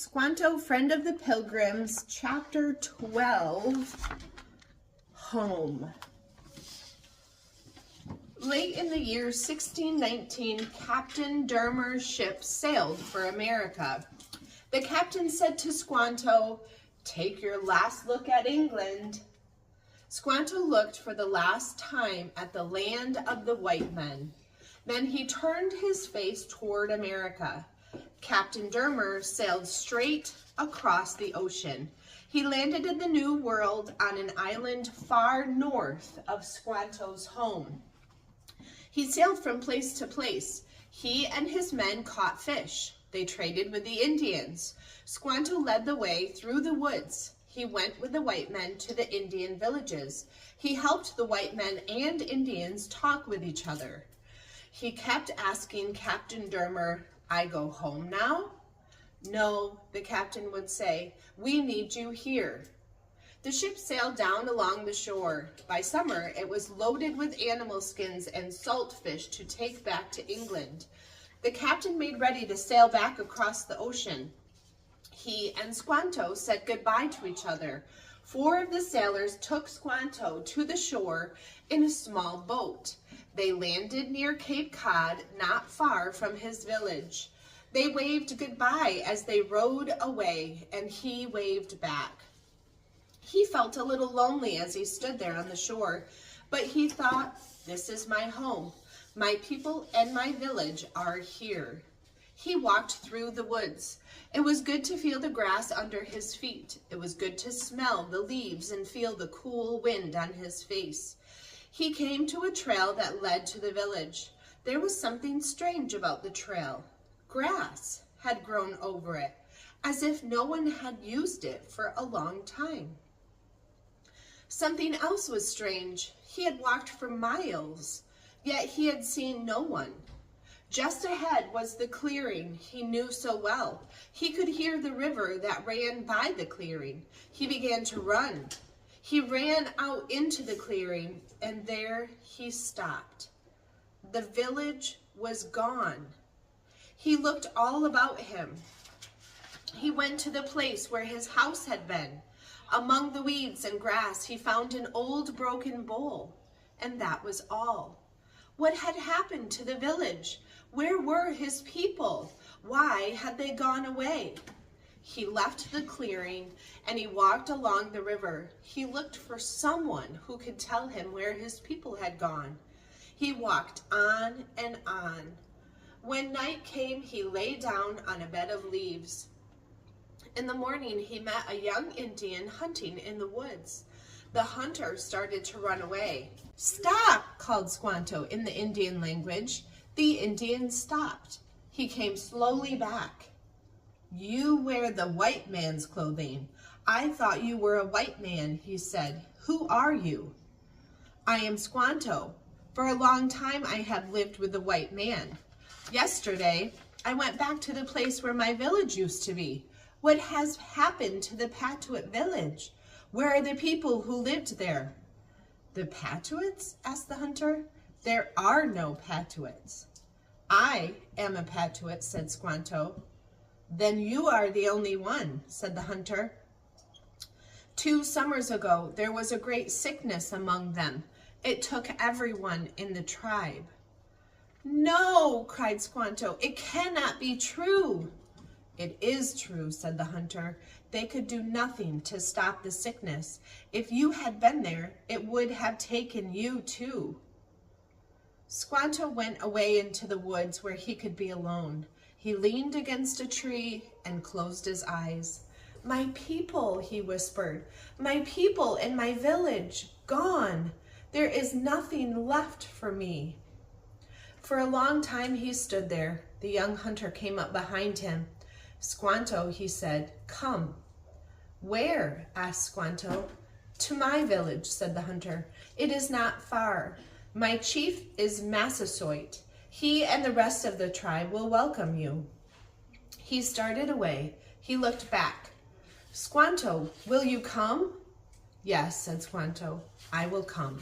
Squanto, Friend of the Pilgrims, Chapter 12, Home. Late in the year 1619, Captain Dermer's ship sailed for America. The captain said to Squanto, "Take your last look at England." Squanto looked for the last time at the land of the white men. Then he turned his face toward America. Captain Dermer sailed straight across the ocean. He landed in the New World on an island far north of Squanto's home. He sailed from place to place. He and his men caught fish. They traded with the Indians. Squanto led the way through the woods. He went with the white men to the Indian villages. He helped the white men and Indians talk with each other. He kept asking Captain Dermer, "I go home now?" "No," the captain would say, "we need you here." The ship sailed down along the shore. By summer, it was loaded with animal skins and salt fish to take back to England. The captain made ready to sail back across the ocean. He and Squanto said goodbye to each other. 4 of the sailors took Squanto to the shore in a small boat. They landed near Cape Cod, not far from his village. They waved goodbye as they rowed away, and he waved back. He felt a little lonely as he stood there on the shore, but he thought, "This is my home. My people and my village are here." He walked through the woods. It was good to feel the grass under his feet. It was good to smell the leaves and feel the cool wind on his face. He came to a trail that led to the village. There was something strange about the trail. Grass had grown over it, as if no one had used it for a long time. Something else was strange. He had walked for miles, yet he had seen no one. Just ahead was the clearing he knew so well. He could hear the river that ran by the clearing. He began to run. He ran out into the clearing, and there he stopped. The village was gone. He looked all about him. He went to the place where his house had been. Among the weeds and grass, he found an old broken bowl, and that was all. What had happened to the village? Where were his people? Why had they gone away? He left the clearing and he walked along the river. He looked for someone who could tell him where his people had gone. He walked on and on. When night came, he lay down on a bed of leaves. In the morning, he met a young Indian hunting in the woods. The hunter started to run away. "Stop!" called Squanto in the Indian language. The Indian stopped. He came slowly back. "You wear the white man's clothing. I thought you were a white man," he said. "Who are you?" "I am Squanto. For a long time I have lived with the white man. Yesterday, I went back to the place where my village used to be. What has happened to the Patuit village? Where are the people who lived there?" "The Patuits?" asked the hunter. "There are no Patuits." "I am a Patuit," said Squanto. "Then you are the only one," said the hunter. "2 summers ago, there was a great sickness among them. It took everyone in the tribe." "No!" cried Squanto. "It cannot be true." "It is true," said the hunter. "They could do nothing to stop the sickness. If you had been there, it would have taken you too." Squanto went away into the woods where he could be alone. He leaned against a tree and closed his eyes. "My people," he whispered, "my people and my village, gone. There is nothing left for me." For a long time he stood there. The young hunter came up behind him. "Squanto," he said, "come." "Where?" asked Squanto. "To my village," said the hunter. "It is not far. My chief is Massasoit. He and the rest of the tribe will welcome you." He started away. He looked back. "Squanto, will you come?" "Yes," said Squanto, "I will come."